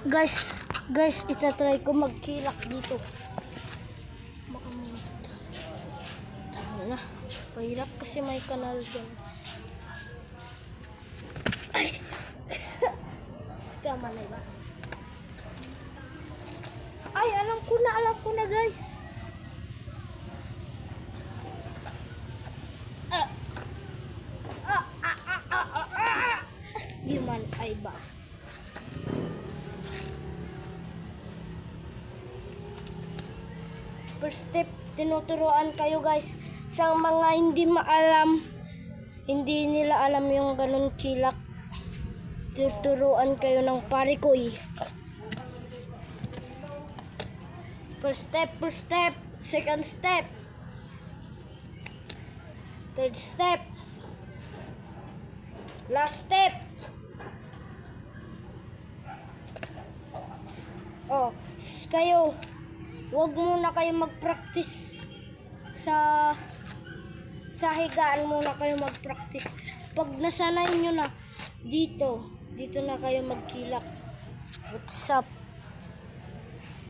Guys, itatry ko magkilak dito. Tama na. Pahirap kasi may kanal dyan. Ay! Tama na ba? Ay, alam ko na guys. Human ay ba? First step, tinuturuan kayo guys sa mga hindi nila alam yung ganun kilak. Tinuturuan kayo ng parikoy. First step, second step, third step, last step. Oh, kayo, wag muna kayo mag-practice sa higaan, muna kayo mag-practice. Pag nasanay nyo na dito na kayo magkilak. What's up?